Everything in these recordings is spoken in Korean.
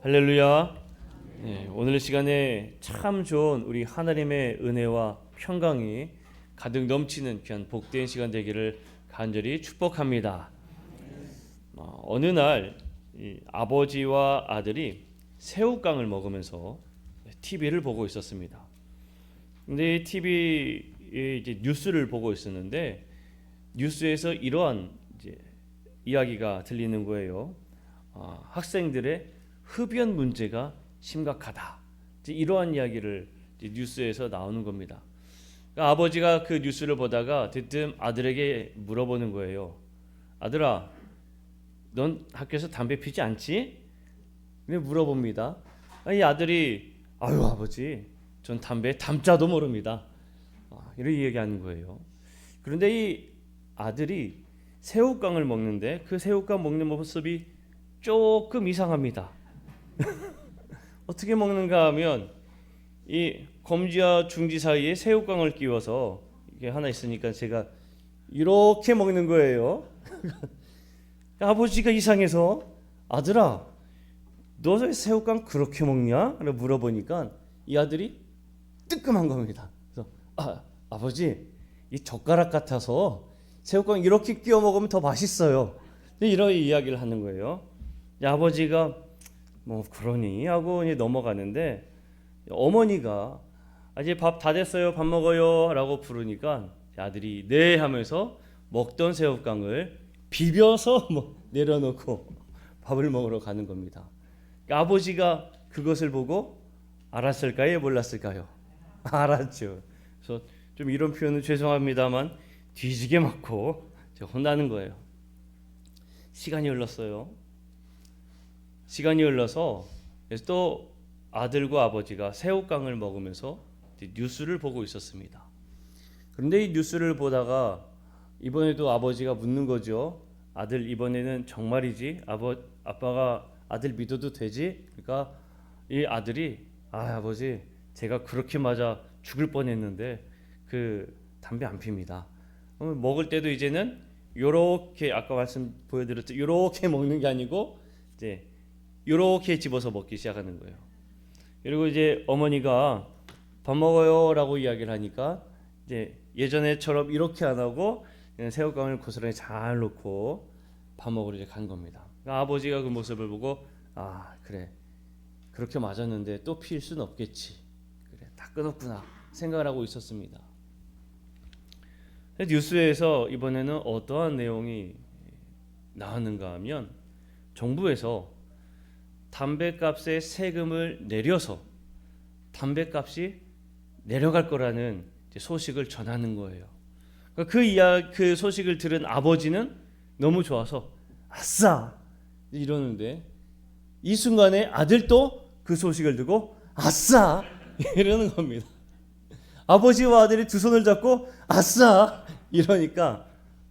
할렐루야. 네, 오늘 시간에 참 좋은 우리 하나님의 은혜와 평강이 가득 넘치는 귀한 복된 시간 되기를 간절히 축복합니다. 어느 날 이 아버지와 아들이 새우깡을 먹으면서 TV를 보고 있었습니다. 근데 TV에 이제 뉴스를 보고 있었는데 뉴스에서 이러한 이제 이야기가 들리는 거예요. 학생들의 흡연 문제가 심각하다. 이제 이러한 이야기를 이제 뉴스에서 나오는 겁니다. 그러니까 아버지가 그 뉴스를 보다가 대뜸 아들에게 물어보는 거예요. 아들아, 넌 학교에서 담배 피지 않지? 근데 물어봅니다. 이 아들이 아유 아버지, 전 담배에 담자도 모릅니다. 이렇게 얘기하는 거예요. 그런데 이 아들이 새우깡을 먹는데 그 새우깡 먹는 모습이 조금 이상합니다. 어떻게 먹는가 하면 이 검지와 중지 사이에 새우깡을 끼워서 이게 하나 있으니까 제가 이렇게 먹는 거예요. 아버지가 이상해서 아들아, 너 왜 새우깡 그렇게 먹냐? 라고 물어보니까 이 아들이 뜨끔한 겁니다. 그래서 아버지, 이 젓가락 같아서 새우깡 이렇게 끼워 먹으면 더 맛있어요. 이런 이야기를 하는 거예요. 아버지가 뭐 그러니 하고 이제 넘어가는데 어머니가 이제 밥 다 됐어요, 밥 먹어요 라고 부르니까 아들이 네 하면서 먹던 새우깡을 비벼서 내려놓고 밥을 먹으러 가는 겁니다. 아버지가 그것을 보고 알았을까요, 몰랐을까요? 알았죠. 그래서 좀 이런 표현은 죄송합니다만 뒤지게 맞고 혼나는 거예요. 시간이 흘렀어요. 시간이 흘러서 또 아들과 아버지가 새우깡을 먹으면서 뉴스를 보고 있었습니다. 그런데 이 뉴스를 보다가 이번에도 아버지가 묻는 거죠. 아들, 이번에는 정말이지? 아빠가 아들 믿어도 되지? 그러니까 이 아들이 아버지, 제가 그렇게 맞아 죽을 뻔했는데 그 담배 안 핍니다. 먹을 때도 이제는 요렇게 아까 말씀 보여드렸죠. 요렇게 먹는 게 아니고 이제 요렇게 집어서 먹기 시작하는 거예요. 그리고 이제 어머니가 밥 먹어요라고 이야기를 하니까 이제 예전에처럼 이렇게 안 하고 그냥 새우깡을 고스란히 잘 놓고 밥 먹으러 이제 간 겁니다. 그러니까 아버지가 그 모습을 보고 그래, 그렇게 맞았는데 또 피울 수는 없겠지. 그래, 다 끊었구나 생각을 하고 있었습니다. 뉴스에서 이번에는 어떠한 내용이 나왔는가 하면 정부에서 담배값의 세금을 내려서 담배값이 내려갈 거라는 소식을 전하는 거예요. 그 소식을 들은 아버지는 너무 좋아서 아싸 이러는데 이 순간에 아들도 그 소식을 듣고 아싸 이러는 겁니다. 아버지와 아들이 두 손을 잡고 아싸 이러니까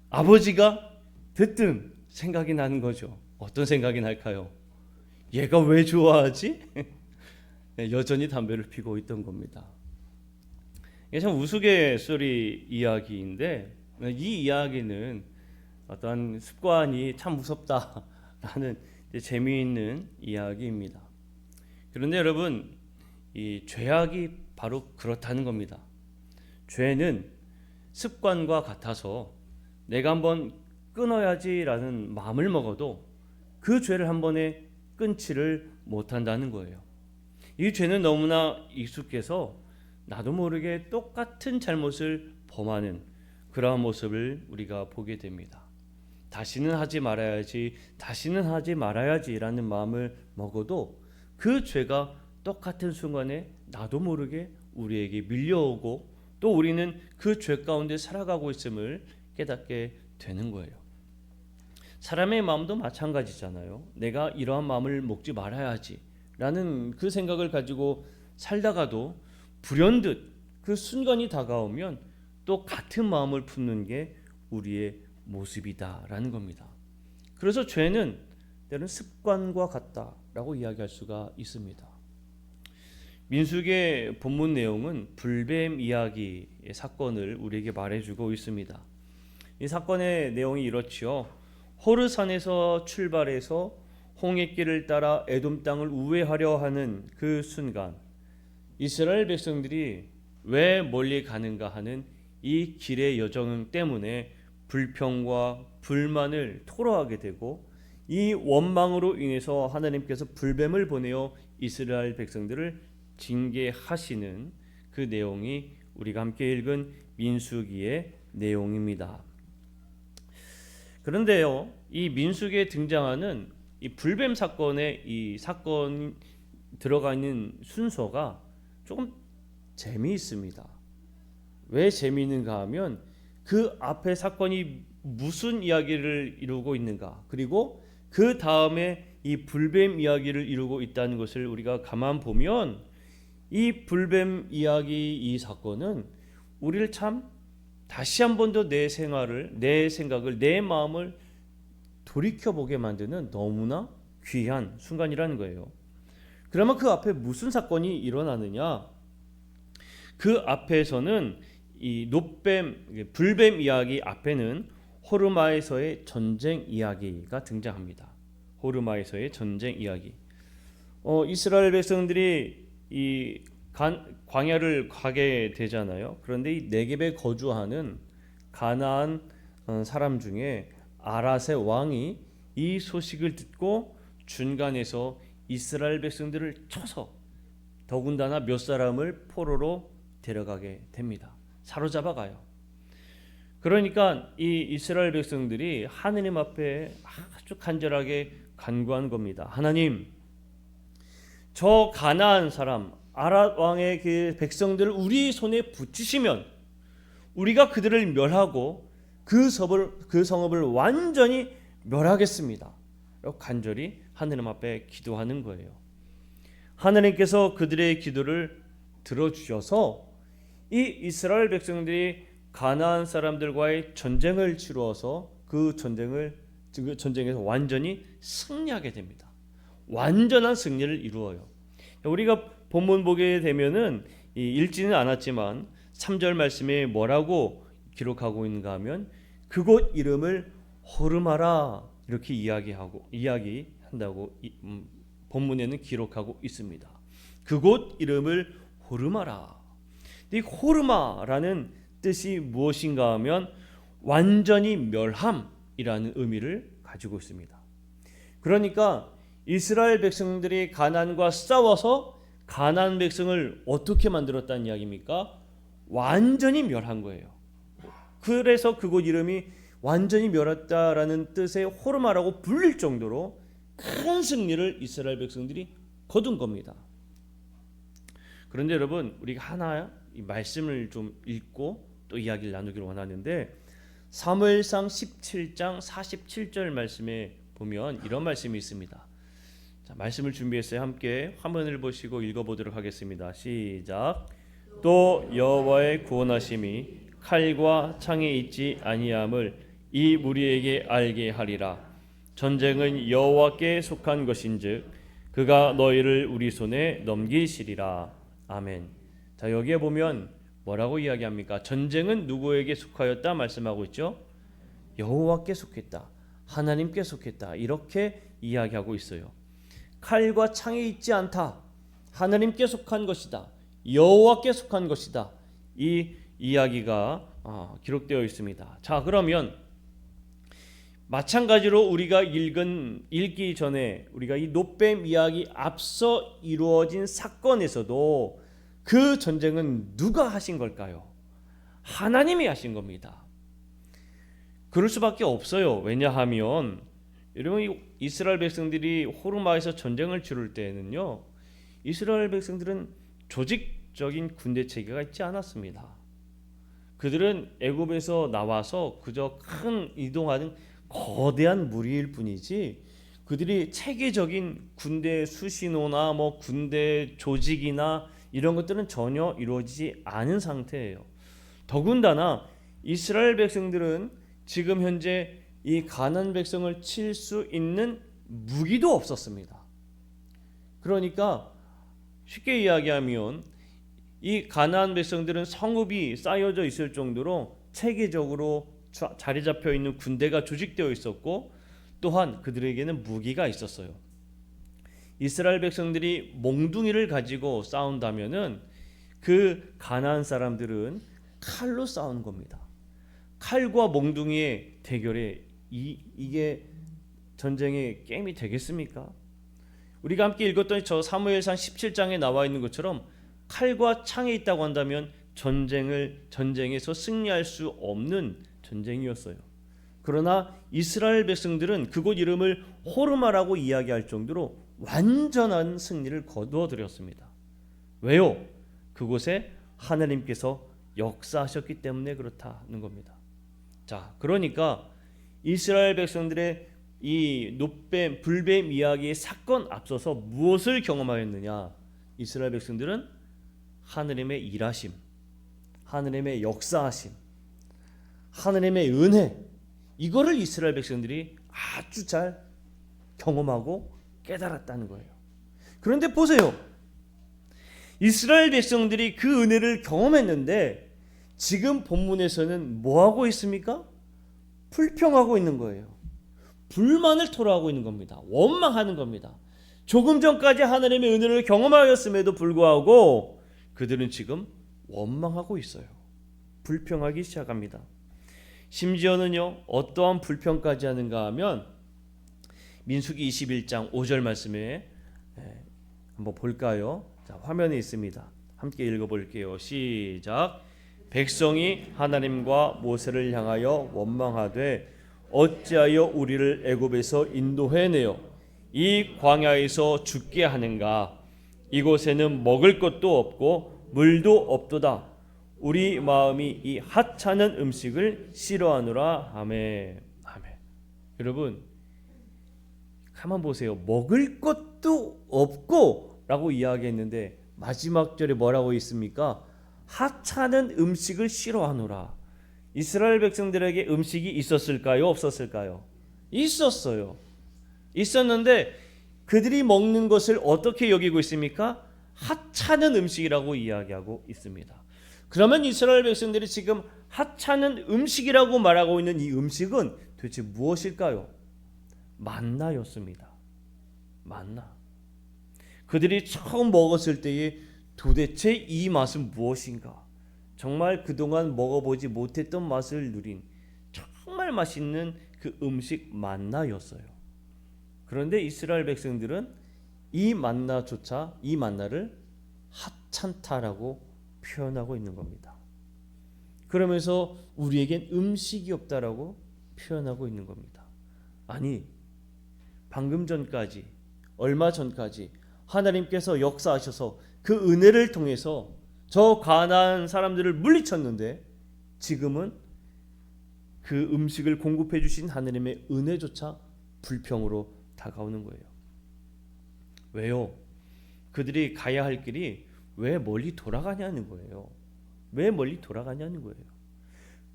아버지가 대뜸 생각이 나는 거죠. 어떤 생각이 날까요? 얘가 왜 좋아하지? 여전히 담배를 피고 있던 겁니다. 이게 참 우스갯소리 이야기인데 이 이야기는 어떤 습관이 참 무섭다라는 재미있는 이야기입니다. 그런데 여러분, 이 죄악이 바로 그렇다는 겁니다. 죄는 습관과 같아서 내가 한번 끊어야지라는 마음을 먹어도 그 죄를 한 번에 끊지를 못한다는 거예요. 이 죄는 너무나 익숙해서 나도 모르게 똑같은 잘못을 범하는 그러한 모습을 우리가 보게 됩니다. 다시는 하지 말아야지, 다시는 하지 말아야지라는 마음을 먹어도 그 죄가 똑같은 순간에 나도 모르게 우리에게 밀려오고 또 우리는 그 죄 가운데 살아가고 있음을 깨닫게 되는 거예요. 사람의 마음도 마찬가지잖아요. 내가 이러한 마음을 먹지 말아야지 라는 그 생각을 가지고 살다가도 불현듯 그 순간이 다가오면 또 같은 마음을 품는 게 우리의 모습이다라는 겁니다. 그래서 죄는 때로는 습관과 같다라고 이야기할 수가 있습니다. 민수기의 본문 내용은 불뱀 이야기의 사건을 우리에게 말해주고 있습니다. 이 사건의 내용이 이렇지요. 호르산에서 출발해서 홍해길을 따라 에돔 땅을 우회하려 하는 그 순간 이스라엘 백성들이 왜 멀리 가는가 하는 이 길의 여정 때문에 불평과 불만을 토로하게 되고 이 원망으로 인해서 하나님께서 불뱀을 보내어 이스라엘 백성들을 징계하시는 그 내용이 우리가 함께 읽은 민수기의 내용입니다. 그런데요, 이 민수기에 등장하는 이 불뱀 사건의 이 사건 들어가 있는 순서가 조금 재미있습니다. 왜 재미있는가 하면 그 앞에 사건이 무슨 이야기를 이루고 있는가, 그리고 그 다음에 이 불뱀 이야기를 이루고 있다는 것을 우리가 가만 보면 이 불뱀 이야기, 이 사건은 우리를 참 다시 한 번 더 내 생활을, 내 생각을, 내 마음을 돌이켜보게 만드는 너무나 귀한 순간이라는 거예요. 그러면 그 앞에 무슨 사건이 일어나느냐? 그 앞에서는 이 불뱀 이야기 앞에는 호르마에서의 전쟁 이야기가 등장합니다. 호르마에서의 전쟁 이야기. 이스라엘 백성들이 이 광야를 가게 되잖아요. 그런데 이 네겝에 거주하는 가나안 사람 중에 아랏의 왕이 이 소식을 듣고 중간에서 이스라엘 백성들을 쳐서 더군다나 몇 사람을 포로로 데려가게 됩니다. 사로잡아가요. 그러니까 이 이스라엘 백성들이 하느님 앞에 아주 간절하게 간구한 겁니다. 하나님, 저 가나안 사람 아랏 왕의 그 백성들을 우리 손에 붙이시면 우리가 그들을 멸하고 그 성읍을 완전히 멸하겠습니다. 라고 간절히 하느님 앞에 기도하는 거예요. 하나님께서 그들의 기도를 들어주셔서 이 이스라엘 백성들이 가나안 사람들과의 전쟁을 치루어서 그 전쟁에서 완전히 승리하게 됩니다. 완전한 승리를 이루어요. 우리가 본문 보게 되면은 읽지는 않았지만 3절 말씀에 뭐라고 기록하고 있는가 하면 그곳 이름을 호르마라 이렇게 이야기한다고 본문에는 기록하고 있습니다. 그곳 이름을 호르마라. 이 호르마라는 뜻이 무엇인가 하면 완전히 멸함이라는 의미를 가지고 있습니다. 그러니까 이스라엘 백성들이 가나안과 싸워서 가나안 백성을 어떻게 만들었다는 이야기입니까? 완전히 멸한 거예요. 그래서 그곳 이름이 완전히 멸했다라는 뜻의 호르마라고 불릴 정도로 큰 승리를 이스라엘 백성들이 거둔 겁니다. 그런데 여러분, 우리가 하나 이 말씀을 좀 읽고 또 이야기를 나누기를 원하는데 사무엘상 17장 47절 말씀에 보면 이런 말씀이 있습니다. 자, 말씀을 준비했어요. 함께 화면을 보시고 읽어보도록 하겠습니다. 시작. 또 여호와의 구원하심이 칼과 창에 있지 아니함을 이 무리에게 알게 하리라. 전쟁은 여호와께 속한 것인즉 그가 너희를 우리 손에 넘기시리라. 아멘. 자, 여기에 보면 뭐라고 이야기합니까? 전쟁은 누구에게 속하였다 말씀하고 있죠? 여호와께 속했다. 하나님께 속했다. 이렇게 이야기하고 있어요. 칼과 창이 있지 않다. 하나님께 속한 것이다. 여호와께 속한 것이다. 이 이야기가 기록되어 있습니다. 자, 그러면 마찬가지로 우리가 읽기 전에 우리가 이 놋뱀 이야기 앞서 이루어진 사건에서도 그 전쟁은 누가 하신 걸까요? 하나님이 하신 겁니다. 그럴 수밖에 없어요. 왜냐하면 여러분, 이스라엘 백성들이 호르마에서 전쟁을 치를 때는요, 이스라엘 백성들은 조직적인 군대 체계가 있지 않았습니다. 그들은 애굽에서 나와서 그저 큰 이동하는 거대한 무리일 뿐이지 그들이 체계적인 군대 수신호나 군대 조직이나 이런 것들은 전혀 이루어지지 않은 상태예요. 더군다나 이스라엘 백성들은 지금 현재 이 가나안 백성을 칠 수 있는 무기도 없었습니다. 그러니까 쉽게 이야기하면 이 가나안 백성들은 성읍이 쌓여져 있을 정도로 체계적으로 자리 잡혀 있는 군대가 조직되어 있었고 또한 그들에게는 무기가 있었어요. 이스라엘 백성들이 몽둥이를 가지고 싸운다면은 그 가나안 사람들은 칼로 싸우는 겁니다. 칼과 몽둥이의 대결에 이게 전쟁의 게임이 되겠습니까? 우리가 함께 읽었던 저 사무엘상 17장에 나와 있는 것처럼 칼과 창에 있다고 한다면 전쟁에서 승리할 수 없는 전쟁이었어요. 그러나 이스라엘 백성들은 그곳 이름을 호르마라고 이야기할 정도로 완전한 승리를 거두어들였습니다. 왜요? 그곳에 하나님께서 역사하셨기 때문에 그렇다는 겁니다. 자, 그러니까 이스라엘 백성들의 이 놋뱀, 불뱀 이야기의 사건 앞서서 무엇을 경험하였느냐? 이스라엘 백성들은 하느님의 일하심, 하느님의 역사하심, 하느님의 은혜, 이거를 이스라엘 백성들이 아주 잘 경험하고 깨달았다는 거예요. 그런데 보세요. 이스라엘 백성들이 그 은혜를 경험했는데 지금 본문에서는 뭐하고 있습니까? 불평하고 있는 거예요. 불만을 토로하고 있는 겁니다. 원망하는 겁니다. 조금 전까지 하나님의 은혜를 경험하였음에도 불구하고 그들은 지금 원망하고 있어요. 불평하기 시작합니다. 심지어는요, 어떠한 불평까지 하는가 하면 민수기 21장 5절 말씀에 한번 볼까요? 자, 화면에 있습니다. 함께 읽어볼게요. 시작. 백성이 하나님과 모세를 향하여 원망하되 어찌하여 우리를 애굽에서 인도해내어 이 광야에서 죽게 하는가? 이곳에는 먹을 것도 없고 물도 없도다. 우리 마음이 이 하찮은 음식을 싫어하노라. 아멘. 아멘. 여러분, 가만 보세요. 먹을 것도 없고 라고 이야기했는데 마지막 절에 뭐라고 있습니까? 하찮은 음식을 싫어하노라. 이스라엘 백성들에게 음식이 있었을까요? 없었을까요? 있었어요. 있었는데 그들이 먹는 것을 어떻게 여기고 있습니까? 하찮은 음식이라고 이야기하고 있습니다. 그러면 이스라엘 백성들이 지금 하찮은 음식이라고 말하고 있는 이 음식은 도대체 무엇일까요? 만나였습니다. 만나. 그들이 처음 먹었을 때에 도대체 이 맛은 무엇인가? 정말 그동안 먹어보지 못했던 맛을 누린 정말 맛있는 그 음식 만나였어요. 그런데 이스라엘 백성들은 이 만나조차, 이 만나를 하찮다라고 표현하고 있는 겁니다. 그러면서 우리에겐 음식이 없다라고 표현하고 있는 겁니다. 아니, 방금 전까지, 얼마 전까지 하나님께서 역사하셔서 그 은혜를 통해서 저 가나안 사람들을 물리쳤는데 지금은 그 음식을 공급해 주신 하나님의 은혜조차 불평으로 다가오는 거예요. 왜요? 그들이 가야 할 길이 왜 멀리 돌아가냐는 거예요. 왜 멀리 돌아가냐는 거예요.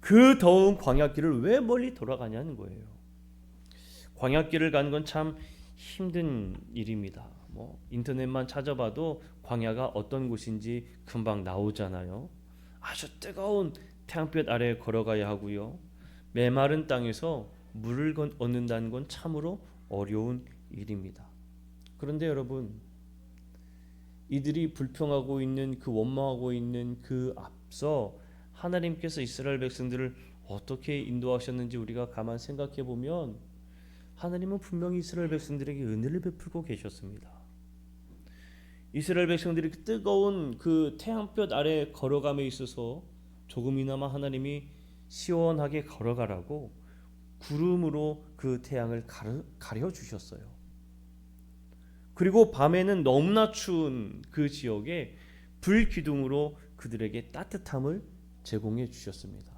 그 더운 광야길을 왜 멀리 돌아가냐는 거예요. 광야길을 가는 건 참 힘든 일입니다. 인터넷만 찾아봐도 광야가 어떤 곳인지 금방 나오잖아요. 아주 뜨거운 태양볕 아래 걸어가야 하고요. 메마른 땅에서 물을 얻는다는 건 참으로 어려운 일입니다. 그런데 여러분, 이들이 불평하고 있는 그 원망하고 있는 그 앞서 하나님께서 이스라엘 백성들을 어떻게 인도하셨는지 우리가 가만 생각해 보면 하나님은 분명히 이스라엘 백성들에게 은혜를 베풀고 계셨습니다. 이스라엘 백성들이 그 뜨거운 그 태양볕 아래 걸어감에 있어서 조금이나마 하나님이 시원하게 걸어가라고 구름으로 그 태양을 가려 주셨어요. 그리고 밤에는 너무나 추운 그 지역에 불 기둥으로 그들에게 따뜻함을 제공해 주셨습니다.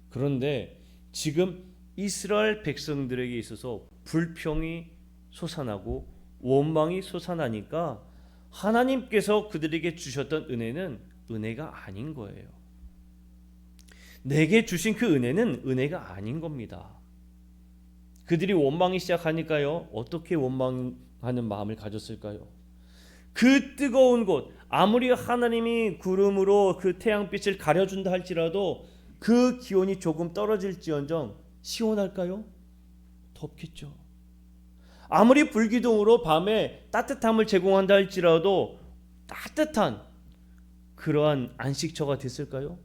그런데 지금 이스라엘 백성들에게 있어서 불평이 솟아나고 원망이 솟아나니까 하나님께서 그들에게 주셨던 은혜는 은혜가 아닌 거예요. 내게 주신 그 은혜는 은혜가 아닌 겁니다. 그들이 원망이 시작하니까요, 어떻게 원망하는 마음을 가졌을까요? 그 뜨거운 곳, 아무리 하나님이 구름으로 그 태양빛을 가려준다 할지라도 그 기온이 조금 떨어질지언정 시원할까요? 덥겠죠. 아무리 불기둥으로 밤에 따뜻함을 제공한다 할지라도 따뜻한 그러한 안식처가 됐을까요?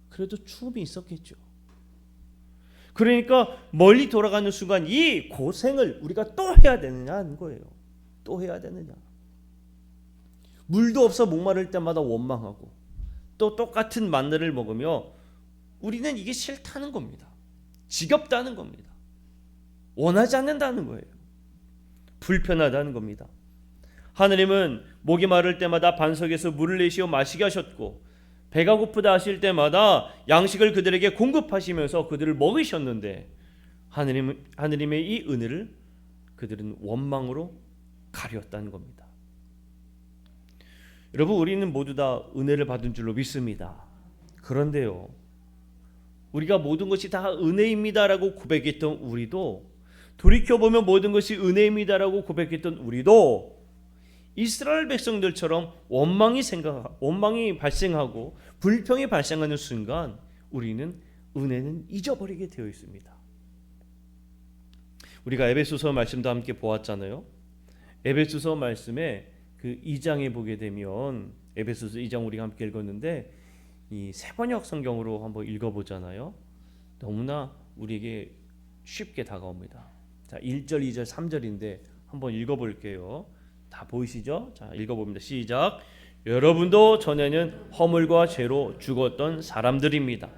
그래도 추움이 있었겠죠. 그러니까 멀리 돌아가는 순간 이 고생을 우리가 또 해야 되느냐 하는 거예요. 또 해야 되느냐. 물도 없어 목마를 때마다 원망하고 또 똑같은 만나를 먹으며 우리는 이게 싫다는 겁니다. 지겹다는 겁니다. 원하지 않는다는 거예요. 불편하다는 겁니다. 하느님은 목이 마를 때마다 반석에서 물을 내시어 마시게 하셨고 배가 고프다 하실 때마다 양식을 그들에게 공급하시면서 그들을 먹이셨는데 하느님의 이 은혜를 그들은 원망으로 가렸다는 겁니다. 여러분, 우리는 모두 다 은혜를 받은 줄로 믿습니다. 그런데요, 우리가 모든 것이 다 은혜입니다라고 고백했던 우리도, 돌이켜보면 모든 것이 은혜입니다라고 고백했던 우리도 이스라엘 백성들처럼 원망이 발생하고 불평이 발생하는 순간 우리는 은혜는 잊어버리게 되어 있습니다. 우리가 에베소서 말씀도 함께 보았잖아요. 에베소서 말씀에 그 2장에 보게 되면 에베소서 2장 우리가 함께 읽었는데 이 새번역 성경으로 한번 읽어보잖아요. 너무나 우리에게 쉽게 다가옵니다. 자, 1절, 2절, 3절인데 한번 읽어볼게요. 다 보이시죠? 자, 읽어봅니다. 시작. 여러분도 전에는 허물과 죄로 죽었던 사람들입니다.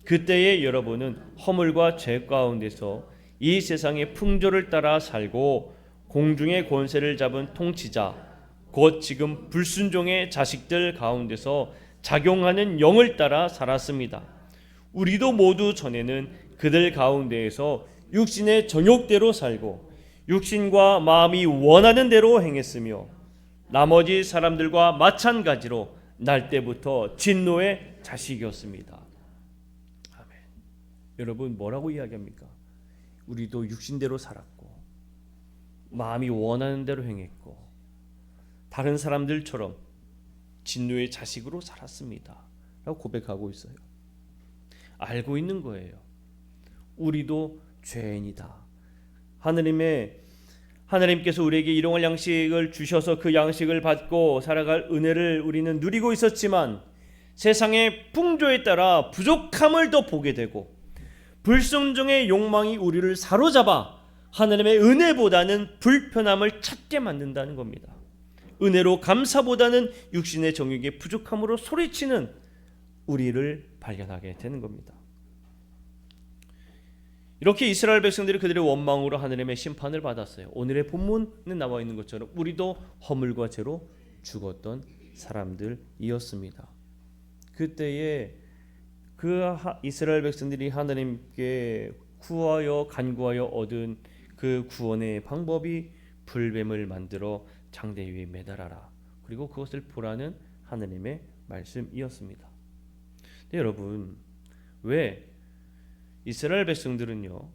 그때의 여러분은 허물과 죄 가운데서 이 세상의 풍조를 따라 살고 공중의 권세를 잡은 통치자 곧 지금 불순종의 자식들 가운데서 작용하는 영을 따라 살았습니다. 우리도 모두 전에는 그들 가운데에서 육신의 정욕대로 살고 육신과 마음이 원하는 대로 행했으며 나머지 사람들과 마찬가지로 날 때부터 진노의 자식이었습니다. 아멘. 여러분, 뭐라고 이야기합니까? 우리도 육신대로 살았고 마음이 원하는 대로 행했고 다른 사람들처럼 진노의 자식으로 살았습니다 라고 고백하고 있어요. 알고 있는 거예요. 우리도 죄인이다. 하나님께서 우리에게 일용할 양식을 주셔서 그 양식을 받고 살아갈 은혜를 우리는 누리고 있었지만 세상의 풍조에 따라 부족함을 더 보게 되고 불순종의 욕망이 우리를 사로잡아 하나님의 은혜보다는 불편함을 찾게 만든다는 겁니다. 은혜로 감사보다는 육신의 정욕의 부족함으로 소리치는 우리를 발견하게 되는 겁니다. 이렇게 이스라엘 백성들이 그들의 원망으로 하나님의 심판을 받았어요. 오늘의 본문에 나와 있는 것처럼 우리도 허물과 죄로 죽었던 사람들이었습니다. 그때에 그 이스라엘 백성들이 하나님께 구하여 간구하여 얻은 그 구원의 방법이 불뱀을 만들어 장대 위에 매달아라. 그리고 그것을 보라는 하나님의 말씀이었습니다. 근데 여러분, 왜 이스라엘 백성들은요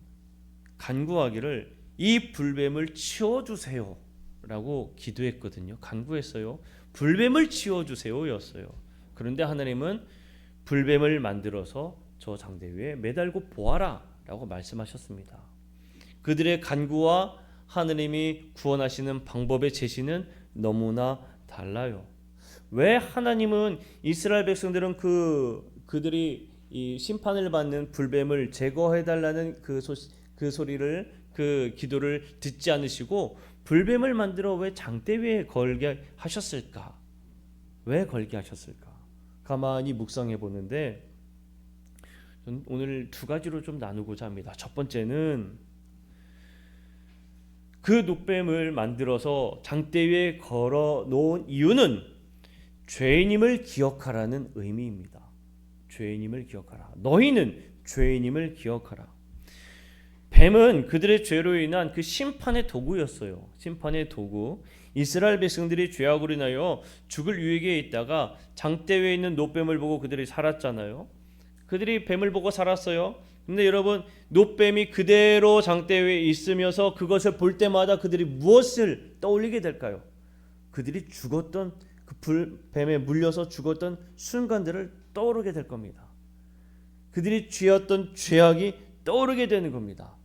간구하기를 이 불뱀을 치워주세요 라고 기도했거든요. 간구했어요. 불뱀을 치워주세요 였어요. 그런데 하나님은 불뱀을 만들어서 저 장대 위에 매달고 보아라 라고 말씀하셨습니다. 그들의 간구와 하나님이 구원하시는 방법의 제시는 너무나 달라요. 왜 하나님은 이스라엘 백성들은 그들이 이 심판을 받는 불뱀을 제거해달라는 그 소리를 그 기도를 듣지 않으시고 불뱀을 만들어 왜 장대 위에 걸게 하셨을까? 왜 걸게 하셨을까? 가만히 묵상해 보는데 오늘 두 가지로 좀 나누고자 합니다. 첫 번째는 그 녹뱀을 만들어서 장대 위에 걸어 놓은 이유는 죄인임을 기억하라는 의미입니다. 죄인임을 기억하라. 너희는 죄인임을 기억하라. 뱀은 그들의 죄로 인한 그 심판의 도구였어요. 심판의 도구. 이스라엘 백성들이 죄악으로 인하여 죽을 위기에 있다가 장대 위에 있는 노뱀을 보고 그들이 살았잖아요. 그들이 뱀을 보고 살았어요. 근데 여러분, 노뱀이 그대로 장대 위에 있으면서 그것을 볼 때마다 그들이 무엇을 떠올리게 될까요? 그들이 죽었던 그 뱀에 물려서 죽었던 순간들을 떠오르게 될 겁니다. 그들이 지었던 죄악이 떠오르게 되는 겁니다.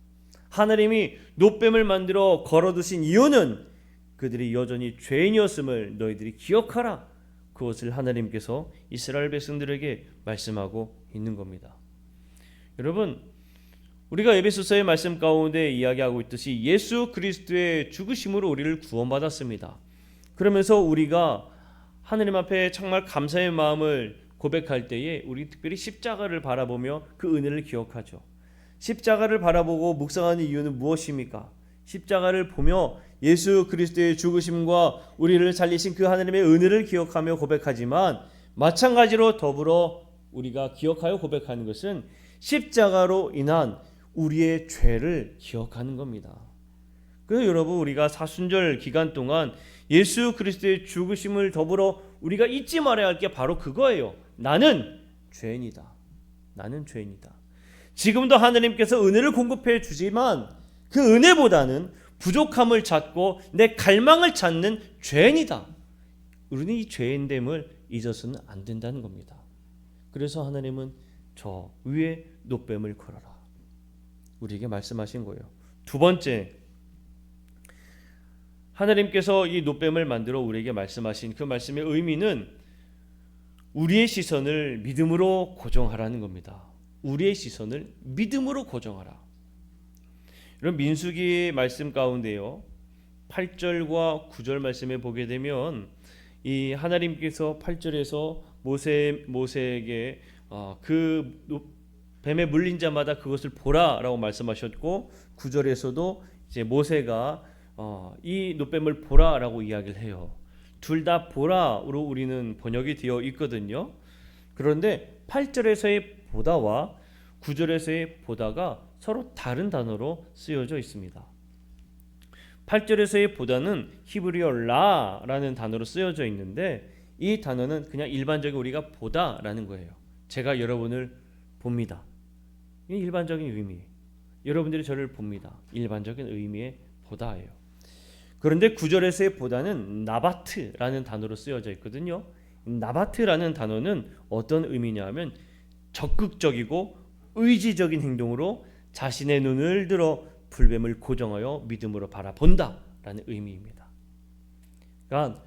하나님이 놋뱀을 만들어 걸어두신 이유는 그들이 여전히 죄인이었음을 너희들이 기억하라. 그것을 하나님께서 이스라엘 백성들에게 말씀하고 있는 겁니다. 여러분, 우리가 에베소서의 말씀 가운데 이야기하고 있듯이 예수 그리스도의 죽으심으로 우리를 구원받았습니다. 그러면서 우리가 하느님 앞에 정말 감사의 마음을 고백할 때에 우리 특별히 십자가를 바라보며 그 은혜를 기억하죠. 십자가를 바라보고 묵상하는 이유는 무엇입니까? 십자가를 보며 예수 그리스도의 죽으심과 우리를 살리신 그 하나님의 은혜를 기억하며 고백하지만, 마찬가지로 더불어 우리가 기억하여 고백하는 것은 십자가로 인한 우리의 죄를 기억하는 겁니다. 그래서 여러분, 우리가 사순절 기간 동안 예수 그리스도의 죽으심을 더불어 우리가 잊지 말아야 할 게 바로 그거예요. 나는 죄인이다. 나는 죄인이다. 지금도 하나님께서 은혜를 공급해 주지만 그 은혜보다는 부족함을 찾고 내 갈망을 찾는 죄인이다. 우리는 이 죄인됨을 잊어서는 안 된다는 겁니다. 그래서 하나님은 저 위에 놋뱀을 걸어라, 우리에게 말씀하신 거예요. 두 번째, 하나님께서 이 놋뱀을 만들어 우리에게 말씀하신 그 말씀의 의미는 우리의 시선을 믿음으로 고정하라는 겁니다. 우리의 시선을 믿음으로 고정하라. 이런 민수기 말씀 가운데요, 8절과 9절 말씀에 보게 되면 이 하나님께서 8절에서 모세에게 그 뱀에 물린 자마다 그것을 보라라고 말씀하셨고, 9절에서도 이제 모세가 이 놋뱀을 보라라고 이야기를 해요. 둘 다 보라로 우리는 번역이 되어 있거든요. 그런데 8절에서의 보다와 9절에서의 보다가 서로 다른 단어로 쓰여져 있습니다. 8절에서의 보다는 히브리어 라라는 단어로 쓰여져 있는데, 이 단어는 그냥 일반적인 우리가 보다라는 거예요. 제가 여러분을 봅니다. 이 일반적인 의미. 여러분들이 저를 봅니다. 일반적인 의미의 보다예요. 그런데 9절에서의 보다는 나바트라는 단어로 쓰여져 있거든요. 나바트라는 단어는 어떤 의미냐 하면 적극적이고 의지적인 행동으로 자신의 눈을 들어 불뱀을 고정하여 믿음으로 바라본다라는 의미입니다. 그러니까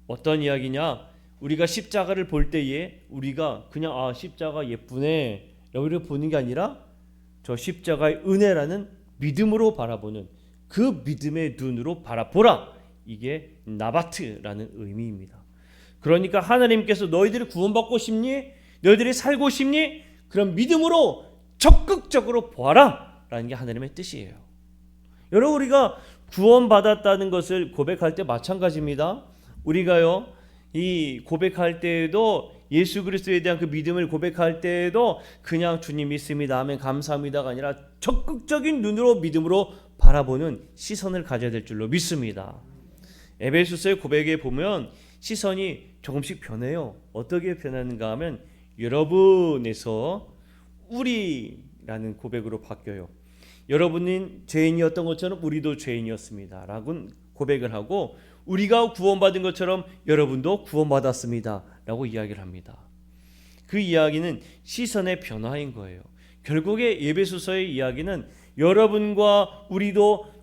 어떤 이야기냐, 우리가 십자가를 볼 때에 우리가 그냥 십자가 예쁘네 라고 보는 게 아니라 저 십자가의 은혜라는 믿음으로 바라보는 그 믿음의 눈으로 바라보라, 이게 나바트라는 의미입니다. 그러니까 하나님께서 너희들이 구원받고 싶니? 너희들이 살고 싶니? 그럼 믿음으로 적극적으로 보아라 라는 게 하나님의 뜻이에요. 여러분, 우리가 구원받았다는 것을 고백할 때 마찬가지입니다. 우리가요, 이 고백할 때에도 예수 그리스도에 대한 그 믿음을 고백할 때에도 그냥 주님 믿습니다, 아멘, 감사합니다가 아니라 적극적인 눈으로 믿음으로 바라보는 시선을 가져야 될 줄로 믿습니다. 에베소서의 고백에 보면 시선이 조금씩 변해요. 어떻게 변하는가 하면 여러분에서 우리라는 고백으로 바뀌어요. 여러분은 죄인이었던 것처럼 우리도 죄인이었습니다 라고 고백을 하고, 우리가 구원받은 것처럼 여러분도 구원받았습니다 라고 이야기를 합니다. 그 이야기는 시선의 변화인 거예요. 결국에 에베소서의 이야기는 여러분과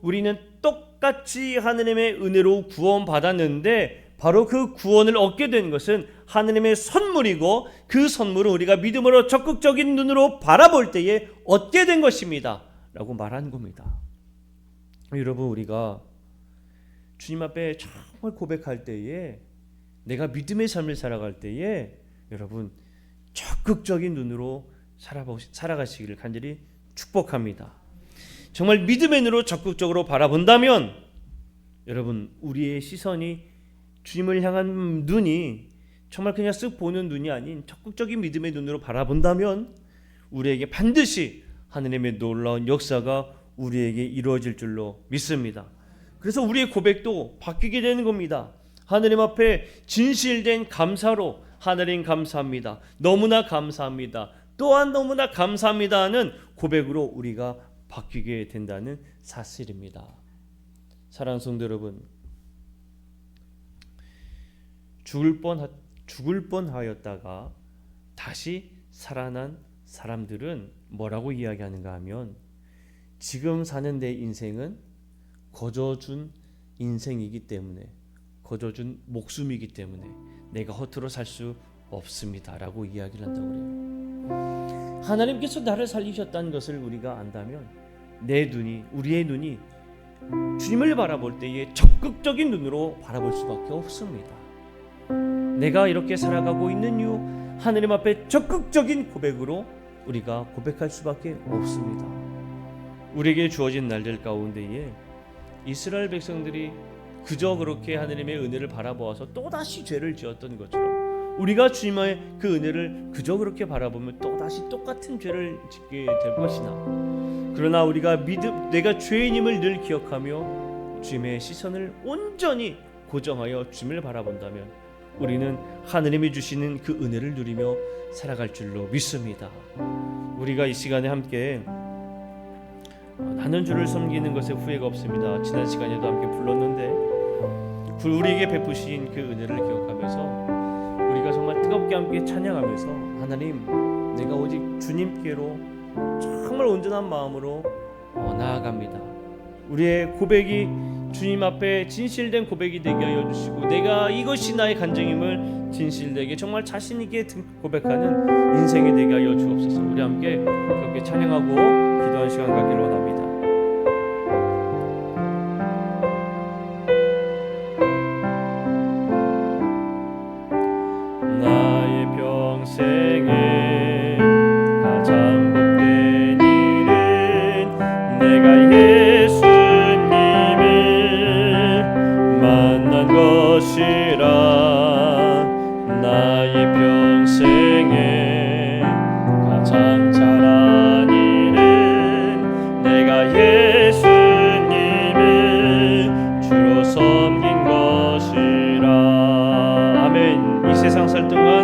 우리는 똑같이 하느님의 은혜로 구원받았는데, 바로 그 구원을 얻게 된 것은 하느님의 선물이고, 그 선물은 우리가 믿음으로 적극적인 눈으로 바라볼 때에 얻게 된 것입니다 라고 말한 겁니다. 여러분, 우리가 주님 앞에 정말 고백할 때에, 내가 믿음의 삶을 살아갈 때에 여러분 적극적인 눈으로 살아가시기를 간절히 축복합니다. 정말 믿음의 눈으로 적극적으로 바라본다면 여러분, 우리의 시선이 주님을 향한 눈이 정말 그냥 쓱 보는 눈이 아닌 적극적인 믿음의 눈으로 바라본다면 우리에게 반드시 하느님의 놀라운 역사가 우리에게 이루어질 줄로 믿습니다. 그래서 우리의 고백도 바뀌게 되는 겁니다. 하느님 앞에 진실된 감사로, 하느님 감사합니다, 너무나 감사합니다, 또한 너무나 감사합니다 하는 고백으로 우리가 바뀌게 된다는 사실입니다. 사랑하는 성도 여러분, 죽을 뻔하였다가 다시 살아난 사람들은 뭐라고 이야기하는가 하면, 지금 사는 내 인생은 거저준 인생이기 때문에, 거저준 목숨이기 때문에 내가 허투루 살 수 없습니다라고 이야기를 한다고 그래요. 하나님께서 나를 살리셨다는 것을 우리가 안다면 우리의 눈이 주님을 바라볼 때에 적극적인 눈으로 바라볼 수밖에 없습니다. 내가 이렇게 살아가고 있는 이유, 하나님 앞에 적극적인 고백으로 우리가 고백할 수밖에 없습니다. 우리에게 주어진 날들 가운데에 이스라엘 백성들이 그저 그렇게 하나님의 은혜를 바라보아서 또다시 죄를 지었던 것처럼 우리가 주님의 그 은혜를 그저 그렇게 바라보면 또다시 똑같은 죄를 짓게 될 것이나, 그러나 우리가 내가 죄인임을 늘 기억하며 주님의 시선을 온전히 고정하여 주님을 바라본다면 우리는 하나님이 주시는 그 은혜를 누리며 살아갈 줄로 믿습니다. 우리가 이 시간에 함께 나는 주를 섬기는 것에 후회가 없습니다. 지난 시간에도 함께 불렀는데 우리에게 베푸신 그 은혜를 기억하면서 우리가 정말 뜨겁게 함께 찬양하면서 하나님, 내가 오직 주님께로 정말 온전한 마음으로 나아갑니다. 우리의 고백이 주님 앞에 진실된 고백이 되게 하여 주시고, 내가 이것이 나의 간증임을 진실되게 정말 자신 있게 고백하는 인생이 되게 하여 주옵소서. 우리 함께 그렇게 찬양하고 기도하는 시간 갖기를 원합니다. 나의 평생에 가장 복된 일은 내가 예수님을 만난 것이라. 나의 평생에 가장 잘한 일은 내가 예수님을 주로 섬긴 것이라. 아멘. 이 세상 살 동안